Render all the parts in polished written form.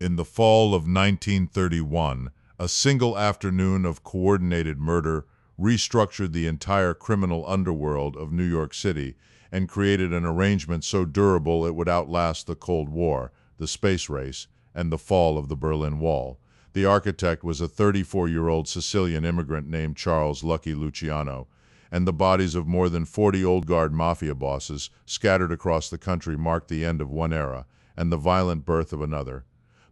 In the fall of 1931, a single afternoon of coordinated murder restructured the entire criminal underworld of New York City and created an arrangement so durable it would outlast the Cold War, the space race, and the fall of the Berlin Wall. The architect was a 34-year-old Sicilian immigrant named Charles Lucky Luciano, and the bodies of more than 40 old guard mafia bosses scattered across the country marked the end of one era and the violent birth of another.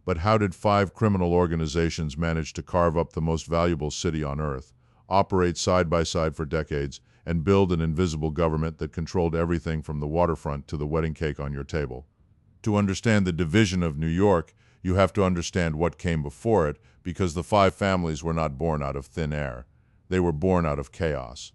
But how did 5 criminal organizations manage to carve up the most valuable city on earth, operate side by side for decades, and build an invisible government that controlled everything from the waterfront to the wedding cake on your table? To understand the division of New York, you have to understand what came before it, because the 5 families were not born out of thin air. They were born out of chaos.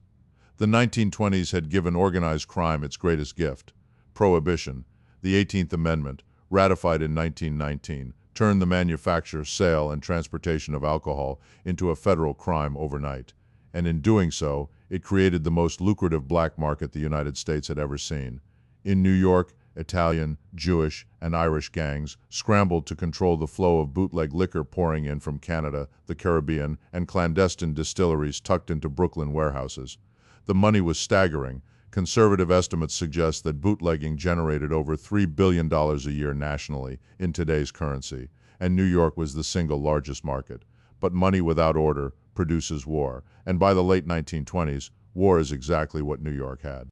The 1920s had given organized crime its greatest gift. Prohibition, the 18th Amendment, ratified in 1919, turned the manufacture, sale, and transportation of alcohol into a federal crime overnight. And in doing so, it created the most lucrative black market the United States had ever seen. In New York, Italian, Jewish, and Irish gangs scrambled to control the flow of bootleg liquor pouring in from Canada, the Caribbean, and clandestine distilleries tucked into Brooklyn warehouses. The money was staggering. Conservative estimates suggest that bootlegging generated over $3 billion a year nationally in today's currency, and New York was the single largest market. But money without order produces war, and by the late 1920s, war is exactly what New York had.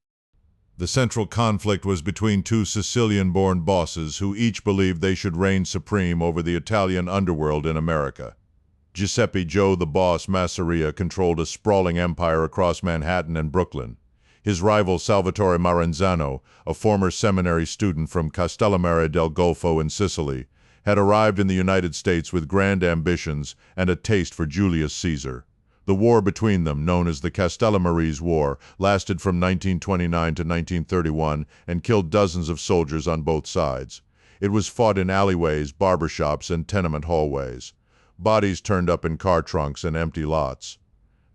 The central conflict was between 2 Sicilian-born bosses who each believed they should reign supreme over the Italian underworld in America. Giuseppe "Joe the Boss" Masseria controlled a sprawling empire across Manhattan and Brooklyn. His rival Salvatore Maranzano, a former seminary student from Castellammare del Golfo in Sicily, had arrived in the United States with grand ambitions and a taste for Julius Caesar. The war between them, known as the Castellammare's War, lasted from 1929 to 1931 and killed dozens of soldiers on both sides. It was fought in alleyways, barbershops, and tenement hallways. Bodies turned up in car trunks and empty lots.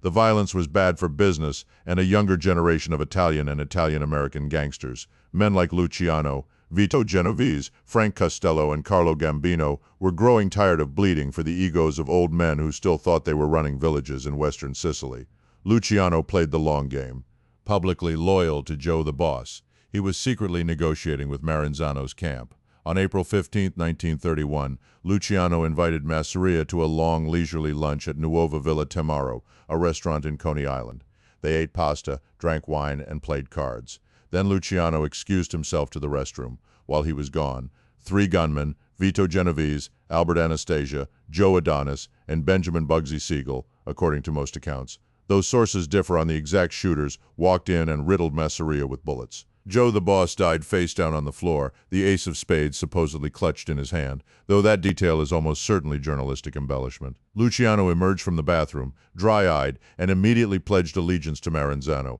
The violence was bad for business, and a younger generation of Italian and Italian-American gangsters, men like Luciano, Vito Genovese, Frank Costello, and Carlo Gambino, were growing tired of bleeding for the egos of old men who still thought they were running villages in western Sicily. Luciano played the long game. Publicly loyal to Joe the Boss, he was secretly negotiating with Maranzano's camp. On April 15, 1931, Luciano invited Masseria to a long, leisurely lunch at Nuova Villa Temaro, a restaurant in Coney Island. They ate pasta, drank wine, and played cards. Then Luciano excused himself to the restroom. While he was gone, 3 gunmen, Vito Genovese, Albert Anastasia, Joe Adonis, and Benjamin Bugsy Siegel, according to most accounts, though sources differ on the exact shooters, walked in and riddled Masseria with bullets. Joe the Boss died face down on the floor, the ace of spades supposedly clutched in his hand, though that detail is almost certainly journalistic embellishment. Luciano emerged from the bathroom, dry-eyed, and immediately pledged allegiance to Maranzano.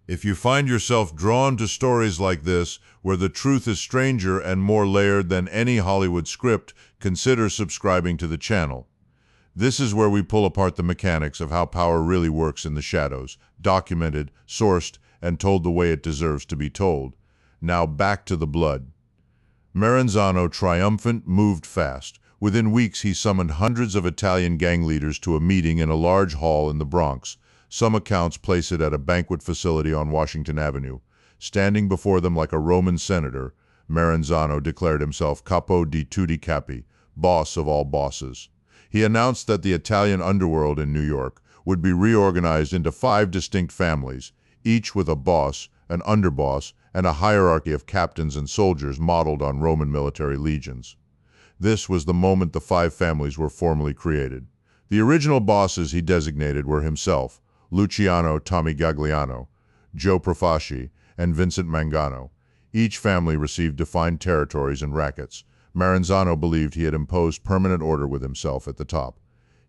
If you find yourself drawn to stories like this, where the truth is stranger and more layered than any Hollywood script, consider subscribing to the channel. This is where we pull apart the mechanics of how power really works in the shadows, documented, sourced, and told the way it deserves to be told. Now back to the blood. Maranzano, triumphant, moved fast. Within weeks, he summoned hundreds of Italian gang leaders to a meeting in a large hall in the Bronx. Some accounts place it at a banquet facility on Washington Avenue. Standing before them like a Roman senator, Maranzano declared himself capo di tutti capi, boss of all bosses. He announced that the Italian underworld in New York would be reorganized into 5 distinct families, each with a boss, an underboss, and a hierarchy of captains and soldiers modeled on Roman military legions. This was the moment the 5 families were formally created. The original bosses he designated were himself, Luciano Tommy Gagliano, Joe Profaci, and Vincent Mangano. Each family received defined territories and rackets. Maranzano believed he had imposed permanent order with himself at the top.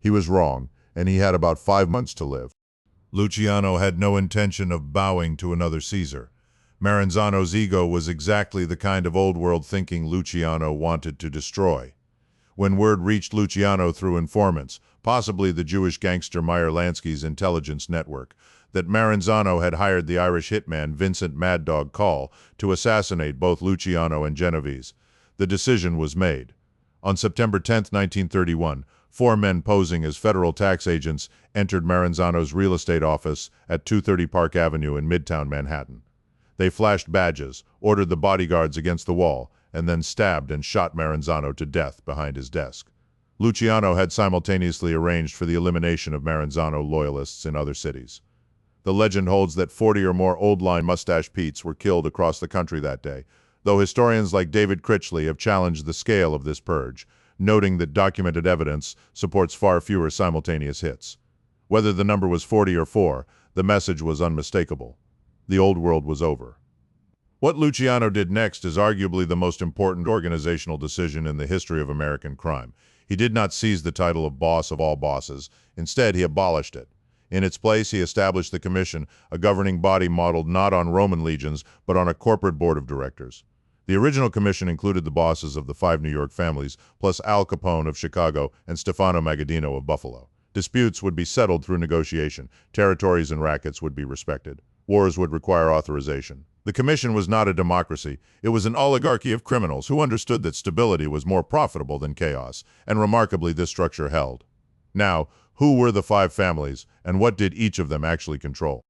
He was wrong, and he had about 5 months to live. Luciano had no intention of bowing to another Caesar. Maranzano's ego was exactly the kind of old-world thinking Luciano wanted to destroy. When word reached Luciano through informants, possibly the Jewish gangster Meyer Lansky's intelligence network, that Maranzano had hired the Irish hitman Vincent Mad Dog Call to assassinate both Luciano and Genovese, the decision was made. On September 10, 1931, four men posing as federal tax agents entered Maranzano's real estate office at 230 Park Avenue in Midtown Manhattan. They flashed badges, ordered the bodyguards against the wall, and then stabbed and shot Maranzano to death behind his desk. Luciano had simultaneously arranged for the elimination of Maranzano loyalists in other cities. The legend holds that 40 or more old-line mustache Petes were killed across the country that day, though historians like David Critchley have challenged the scale of this purge, noting that documented evidence supports far fewer simultaneous hits. Whether the number was 40 or 4, the message was unmistakable. The old world was over. What Luciano did next is arguably the most important organizational decision in the history of American crime. He did not seize the title of boss of all bosses. Instead, he abolished it. In its place, he established the Commission, a governing body modeled not on Roman legions, but on a corporate board of directors. The original commission included the bosses of the 5 New York families, plus Al Capone of Chicago and Stefano Magaddino of Buffalo. Disputes would be settled through negotiation. Territories and rackets would be respected. Wars would require authorization. The commission was not a democracy. It was an oligarchy of criminals who understood that stability was more profitable than chaos, and remarkably this structure held. Now, who were the 5 families, and what did each of them actually control?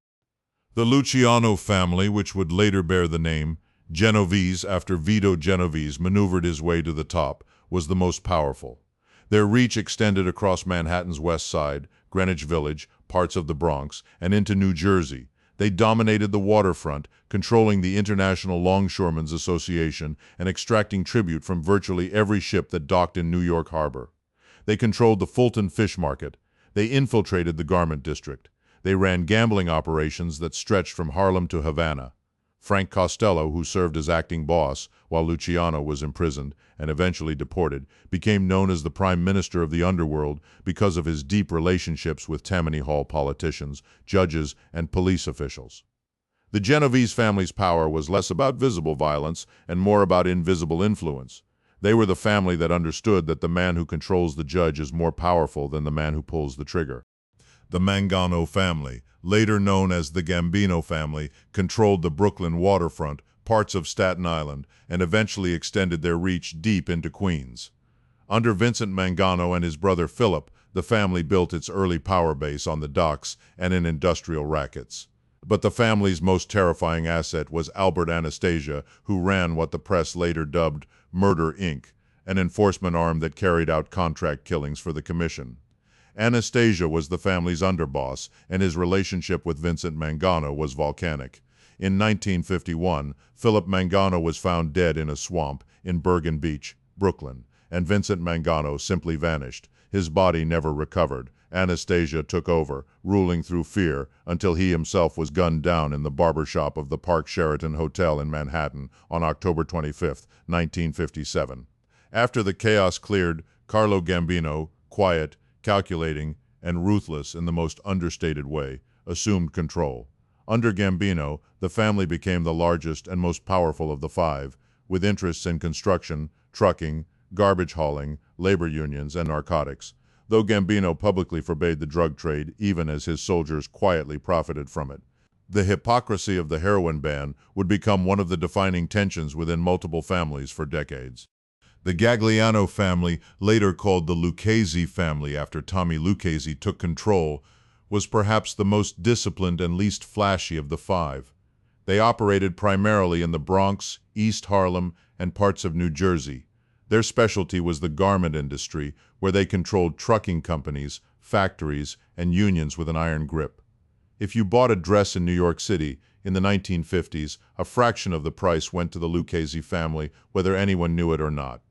The Luciano family, which would later bear the name Genovese after Vito Genovese maneuvered his way to the top, was the most powerful. Their reach extended across Manhattan's West Side, Greenwich Village, parts of the Bronx, and into New Jersey. They dominated the waterfront, controlling the International Longshoremen's Association and extracting tribute from virtually every ship that docked in New York Harbor. They controlled the Fulton Fish Market. They infiltrated the Garment District. They ran gambling operations that stretched from Harlem to Havana. Frank Costello, who served as acting boss while Luciano was imprisoned and eventually deported, became known as the Prime Minister of the underworld because of his deep relationships with Tammany Hall politicians, judges, and police officials. The Genovese family's power was less about visible violence and more about invisible influence. They were the family that understood that the man who controls the judge is more powerful than the man who pulls the trigger. The Mangano family, later known as the Gambino family, controlled the Brooklyn waterfront, parts of Staten Island, and eventually extended their reach deep into Queens. Under Vincent Mangano and his brother Philip, the family built its early power base on the docks and in industrial rackets. But the family's most terrifying asset was Albert Anastasia, who ran what the press later dubbed Murder, Inc., an enforcement arm that carried out contract killings for the Commission. Anastasia was the family's underboss, and his relationship with Vincent Mangano was volcanic. In 1951, Philip Mangano was found dead in a swamp in Bergen Beach, Brooklyn, and Vincent Mangano simply vanished. His body never recovered. Anastasia took over, ruling through fear, until he himself was gunned down in the barbershop of the Park Sheraton Hotel in Manhattan on October 25, 1957. After the chaos cleared, Carlo Gambino, quiet, calculating, and ruthless in the most understated way, assumed control. Under Gambino, the family became the largest and most powerful of the 5, with interests in construction, trucking, garbage hauling, labor unions, and narcotics, though Gambino publicly forbade the drug trade even as his soldiers quietly profited from it. The hypocrisy of the heroin ban would become one of the defining tensions within multiple families for decades. The Gagliano family, later called the Lucchese family after Tommy Lucchese took control, was perhaps the most disciplined and least flashy of the 5. They operated primarily in the Bronx, East Harlem, and parts of New Jersey. Their specialty was the garment industry, where they controlled trucking companies, factories, and unions with an iron grip. If you bought a dress in New York City in the 1950s, a fraction of the price went to the Lucchese family, whether anyone knew it or not.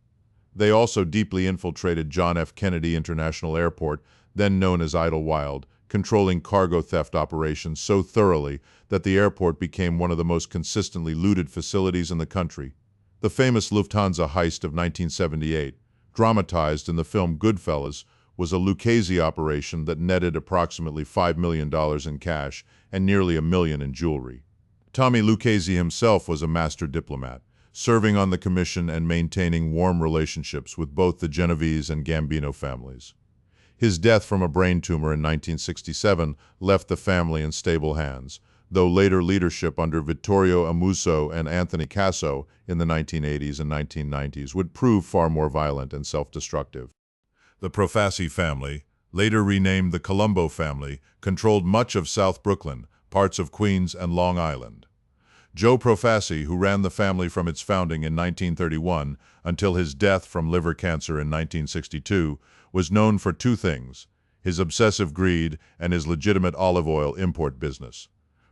They also deeply infiltrated John F. Kennedy International Airport, then known as Idlewild, controlling cargo theft operations so thoroughly that the airport became one of the most consistently looted facilities in the country. The famous Lufthansa heist of 1978, dramatized in the film Goodfellas, was a Lucchese operation that netted approximately $5 million in cash and nearly $1 million in jewelry. Tommy Lucchese himself was a master diplomat, serving on the commission and maintaining warm relationships with both the Genovese and Gambino families. His death from a brain tumor in 1967 left the family in stable hands, though later leadership under Vittorio Amuso and Anthony Casso in the 1980s and 1990s would prove far more violent and self-destructive. The Profassi family, later renamed the Colombo family, controlled much of South Brooklyn, parts of Queens and Long Island. Joe Profassi, who ran the family from its founding in 1931 until his death from liver cancer in 1962, was known for two things: his obsessive greed and his legitimate olive oil import business.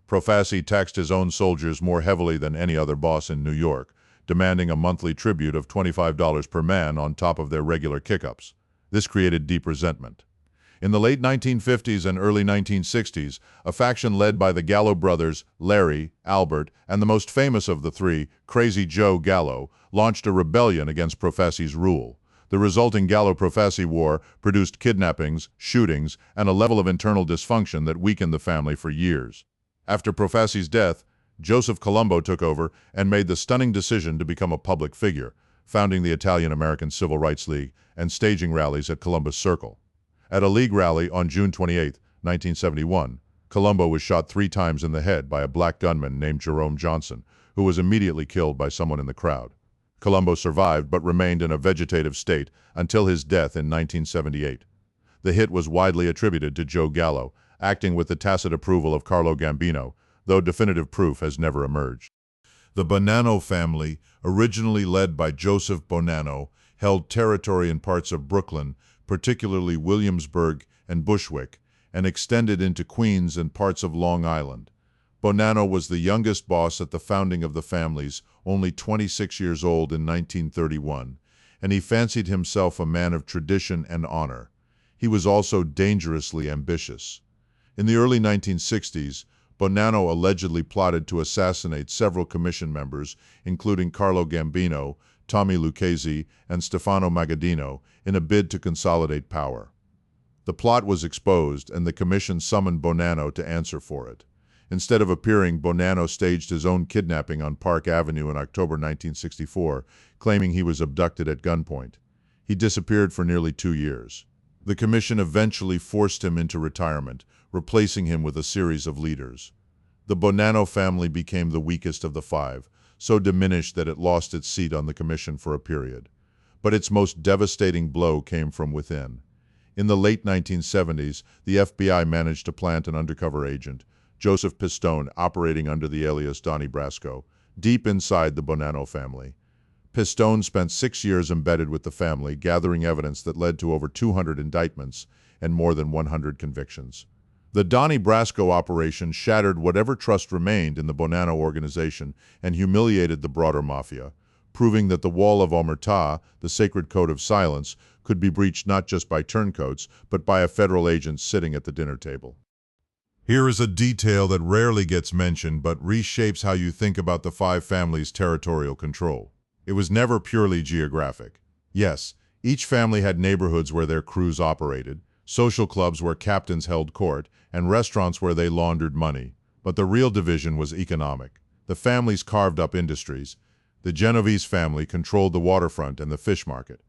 Profassi taxed his own soldiers more heavily than any other boss in New York, demanding a monthly tribute of $25 per man on top of their regular kick-ups. This created deep resentment. In the late 1950s and early 1960s, a faction led by the Gallo brothers, Larry, Albert, and the most famous of the three, Crazy Joe Gallo, launched a rebellion against Profassi's rule. The resulting Gallo-Profassi war produced kidnappings, shootings, and a level of internal dysfunction that weakened the family for years. After Profassi's death, Joseph Colombo took over and made the stunning decision to become a public figure, founding the Italian-American Civil Rights League and staging rallies at Columbus Circle. At a League rally on June 28, 1971, Colombo was shot 3 times in the head by a black gunman named Jerome Johnson, who was immediately killed by someone in the crowd. Colombo survived but remained in a vegetative state until his death in 1978. The hit was widely attributed to Joe Gallo, acting with the tacit approval of Carlo Gambino, though definitive proof has never emerged. The Bonanno family, originally led by Joseph Bonanno, held territory in parts of Brooklyn, particularly Williamsburg and Bushwick, and extended into Queens and parts of Long Island. Bonanno was the youngest boss at the founding of the families, only 26 years old in 1931, and he fancied himself a man of tradition and honor. He was also dangerously ambitious. In the early 1960s, Bonanno allegedly plotted to assassinate several commission members, including Carlo Gambino, Tommy Lucchese, and Stefano Magaddino, in a bid to consolidate power. The plot was exposed, and the commission summoned Bonanno to answer for it. Instead of appearing, Bonanno staged his own kidnapping on Park Avenue in October 1964, claiming he was abducted at gunpoint. He disappeared for nearly 2 years. The commission eventually forced him into retirement, replacing him with a series of leaders. The Bonanno family became the weakest of the 5, so diminished that it lost its seat on the commission for a period. But its most devastating blow came from within. In the late 1970s, the FBI managed to plant an undercover agent, Joseph Pistone, operating under the alias Donnie Brasco, deep inside the Bonanno family. Pistone spent 6 years embedded with the family, gathering evidence that led to over 200 indictments and more than 100 convictions. The Donnie Brasco operation shattered whatever trust remained in the Bonanno organization and humiliated the broader Mafia, proving that the wall of omertà, the sacred code of silence, could be breached not just by turncoats, but by a federal agent sitting at the dinner table. Here is a detail that rarely gets mentioned but reshapes how you think about the 5 families' territorial control. It was never purely geographic. Yes, each family had neighborhoods where their crews operated, social clubs where captains held court, and restaurants where they laundered money. But the real division was economic. The families carved up industries. The Genovese family controlled the waterfront and the fish market.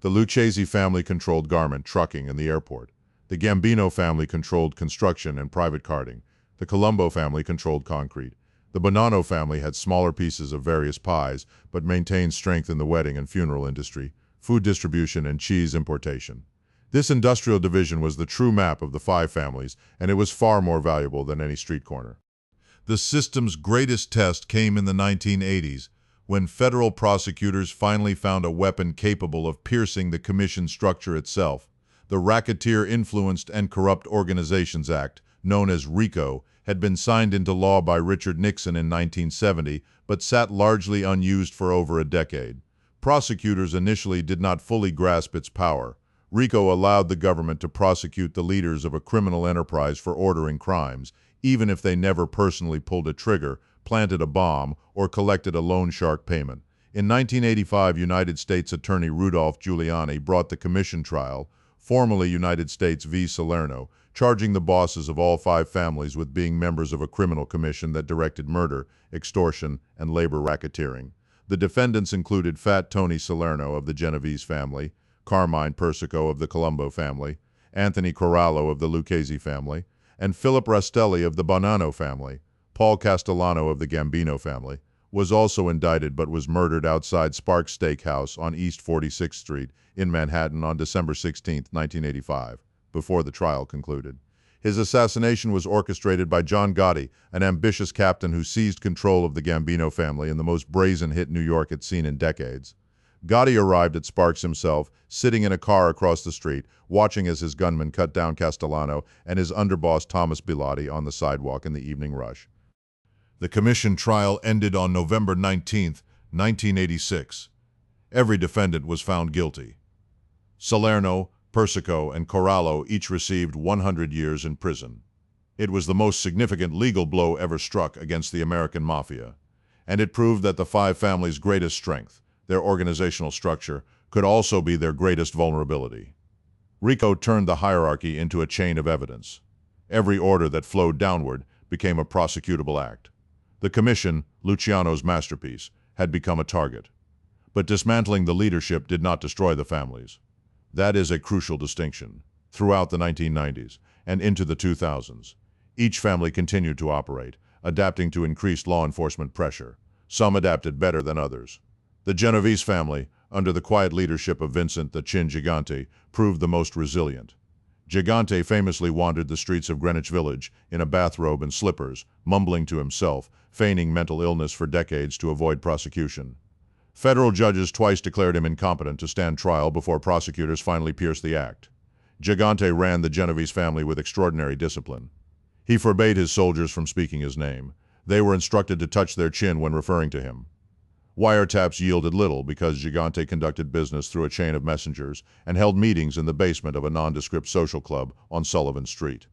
The Lucchese family controlled garment, trucking, and the airport. The Gambino family controlled construction and private carting. The Colombo family controlled concrete. The Bonanno family had smaller pieces of various pies, but maintained strength in the wedding and funeral industry, food distribution, and cheese importation. This industrial division was the true map of the 5 families, and it was far more valuable than any street corner. The system's greatest test came in the 1980s, when federal prosecutors finally found a weapon capable of piercing the commission structure itself. The Racketeer Influenced and Corrupt Organizations Act, known as RICO, had been signed into law by Richard Nixon in 1970, but sat largely unused for over a decade. Prosecutors initially did not fully grasp its power. RICO allowed the government to prosecute the leaders of a criminal enterprise for ordering crimes, even if they never personally pulled a trigger, planted a bomb, or collected a loan shark payment. In 1985, United States Attorney Rudolph Giuliani brought the commission trial, formerly United States v. Salerno, charging the bosses of all 5 families with being members of a criminal commission that directed murder, extortion, and labor racketeering. The defendants included Fat Tony Salerno of the Genovese family, Carmine Persico of the Colombo family, Anthony Corallo of the Lucchese family, and Philip Rastelli of the Bonanno family. Paul Castellano of the Gambino family, was also indicted but was murdered outside Sparks Steakhouse on East 46th Street in Manhattan on December 16, 1985, before the trial concluded. His assassination was orchestrated by John Gotti, an ambitious captain who seized control of the Gambino family in the most brazen hit New York had seen in decades. Gotti arrived at Sparks himself, sitting in a car across the street, watching as his gunmen cut down Castellano and his underboss Thomas Bilotti on the sidewalk in the evening rush. The commission trial ended on November 19, 1986. Every defendant was found guilty. Salerno, Persico, and Corallo each received 100 years in prison. It was the most significant legal blow ever struck against the American Mafia, and it proved that the five families' greatest strength, their organizational structure, could also be their greatest vulnerability. RICO turned the hierarchy into a chain of evidence. Every order that flowed downward became a prosecutable act. The commission, Luciano's masterpiece, had become a target. But dismantling the leadership did not destroy the families. That is a crucial distinction. Throughout the 1990s and into the 2000s, each family continued to operate, adapting to increased law enforcement pressure. Some adapted better than others. The Genovese family, under the quiet leadership of Vincent the Chin Gigante, proved the most resilient. Gigante famously wandered the streets of Greenwich Village in a bathrobe and slippers, mumbling to himself, feigning mental illness for decades to avoid prosecution. Federal judges twice declared him incompetent to stand trial before prosecutors finally pierced the act. Gigante ran the Genovese family with extraordinary discipline. He forbade his soldiers from speaking his name. They were instructed to touch their chin when referring to him. Wiretaps yielded little because Gigante conducted business through a chain of messengers and held meetings in the basement of a nondescript social club on Sullivan Street.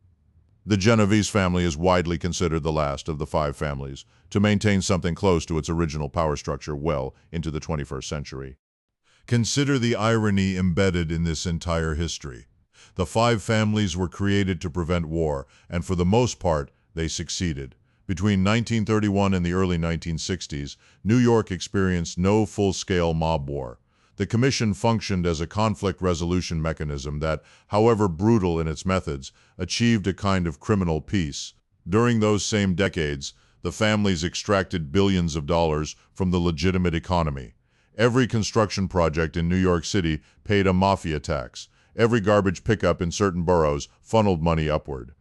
The Genovese family is widely considered the last of the five families to maintain something close to its original power structure well into the 21st century. Consider the irony embedded in this entire history. The five families were created to prevent war, and for the most part, they succeeded. Between 1931 and the early 1960s, New York experienced no full-scale mob war. The commission functioned as a conflict resolution mechanism that, however brutal in its methods, achieved a kind of criminal peace. During those same decades, the families extracted billions of dollars from the legitimate economy. Every construction project in New York City paid a Mafia tax. Every garbage pickup in certain boroughs funneled money upward.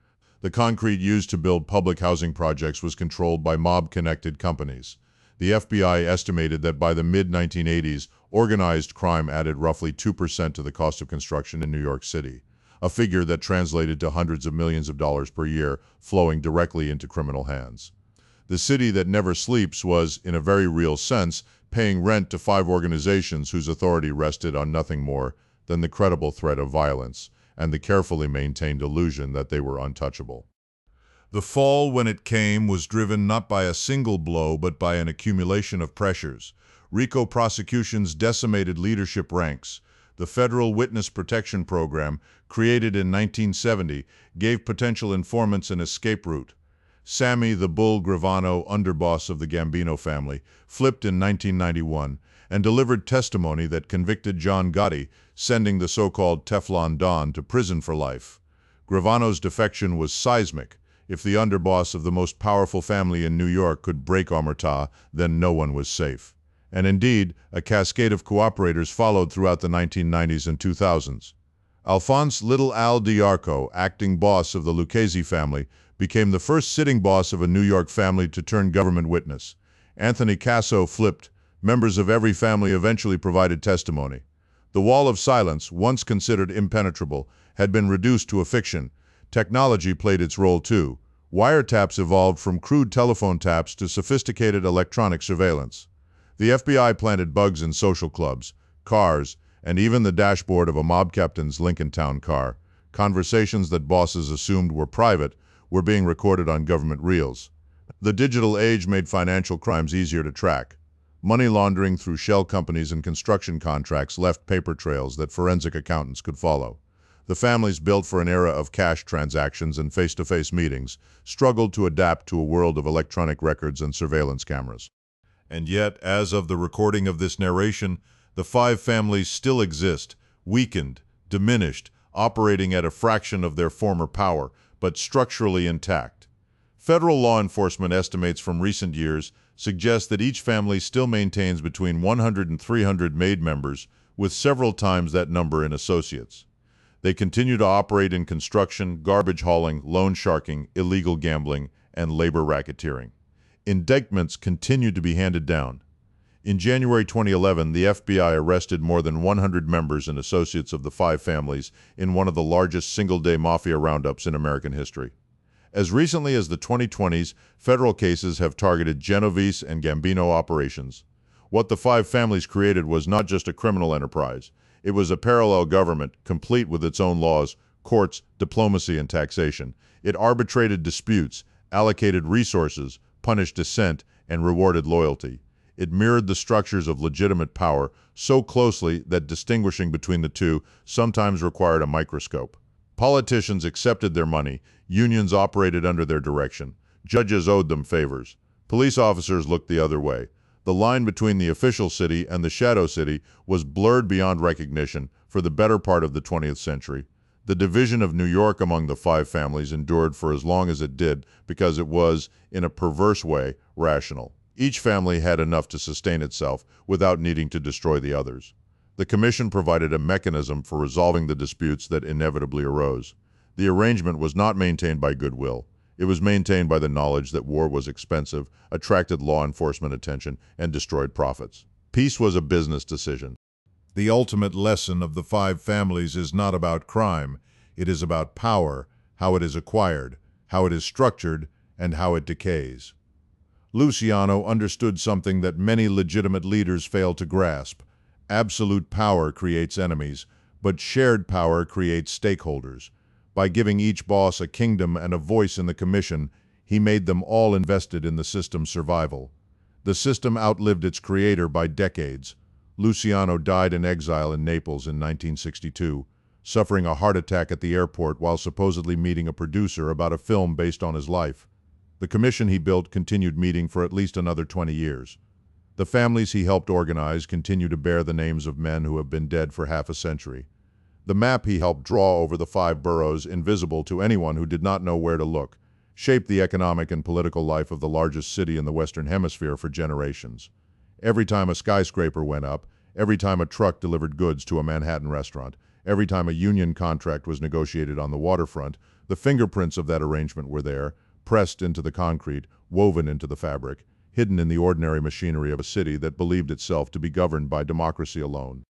The concrete used to build public housing projects was controlled by mob-connected companies. The FBI estimated that by the mid-1980s, organized crime added roughly 2% to the cost of construction in New York City, a figure that translated to hundreds of millions of dollars per year flowing directly into criminal hands. The city that never sleeps was, in a very real sense, paying rent to five organizations whose authority rested on nothing more than the credible threat of violence and the carefully maintained illusion that they were untouchable. The fall, when it came, was driven not by a single blow but by an accumulation of pressures. RICO prosecutions decimated leadership ranks. The Federal Witness Protection Program, created in 1970, gave potential informants an escape route. Sammy the Bull Gravano, underboss of the Gambino family, flipped in 1991 and delivered testimony that convicted John Gotti, sending the so-called Teflon Don to prison for life. Gravano's defection was seismic. If the underboss of the most powerful family in New York could break omerta, then no one was safe. And indeed, a cascade of cooperators followed throughout the 1990s and 2000s. Alphonse Little Al Diarco, acting boss of the Lucchese family, became the first sitting boss of a New York family to turn government witness. Anthony Casso flipped. Members of every family eventually provided testimony. The wall of silence, once considered impenetrable, had been reduced to a fiction. Technology played its role too. Wiretaps evolved from crude telephone taps to sophisticated electronic surveillance. The FBI planted bugs in social clubs, cars, and even the dashboard of a mob captain's Lincoln Town car. Conversations that bosses assumed were private were being recorded on government reels. The digital age made financial crimes easier to track. Money laundering through shell companies and construction contracts left paper trails that forensic accountants could follow. The families built for an era of cash transactions and face-to-face meetings struggled to adapt to a world of electronic records and surveillance cameras. And yet, as of the recording of this narration, the five families still exist, weakened, diminished, operating at a fraction of their former power, but structurally intact. Federal law enforcement estimates from recent years suggest that each family still maintains between 100 and 300 maid members, with several times that number in associates. They continue to operate in construction, garbage hauling, loan sharking, illegal gambling, and labor racketeering. Indictments continue to be handed down. In January 2011, the FBI arrested more than 100 members and associates of the five families in one of the largest single-day mafia roundups in American history. As recently as the 2020s, federal cases have targeted Genovese and Gambino operations. What the five families created was not just a criminal enterprise. It was a parallel government, complete with its own laws, courts, diplomacy, and taxation. It arbitrated disputes, allocated resources, punished dissent, and rewarded loyalty. It mirrored the structures of legitimate power so closely that distinguishing between the two sometimes required a microscope. Politicians accepted their money, unions operated under their direction, judges owed them favors, police officers looked the other way. The line between the official city and the shadow city was blurred beyond recognition for the better part of the 20th century. The division of New York among the five families endured for as long as it did because it was, in a perverse way, rational. Each family had enough to sustain itself without needing to destroy the others. The commission provided a mechanism for resolving the disputes that inevitably arose. The arrangement was not maintained by goodwill. It was maintained by the knowledge that war was expensive, attracted law enforcement attention, and destroyed profits. Peace was a business decision. The ultimate lesson of the five families is not about crime. It is about power, how it is acquired, how it is structured, and how it decays. Luciano understood something that many legitimate leaders fail to grasp. Absolute power creates enemies, but shared power creates stakeholders. By giving each boss a kingdom and a voice in the commission, he made them all invested in the system's survival. The system outlived its creator by decades. Luciano died in exile in Naples in 1962, suffering a heart attack at the airport while supposedly meeting a producer about a film based on his life. The commission he built continued meeting for at least another 20 years. The families he helped organize continue to bear the names of men who have been dead for half a century. The map he helped draw over the five boroughs, invisible to anyone who did not know where to look, shaped the economic and political life of the largest city in the Western Hemisphere for generations. Every time a skyscraper went up, every time a truck delivered goods to a Manhattan restaurant, every time a union contract was negotiated on the waterfront, the fingerprints of that arrangement were there, pressed into the concrete, woven into the fabric, hidden in the ordinary machinery of a city that believed itself to be governed by democracy alone.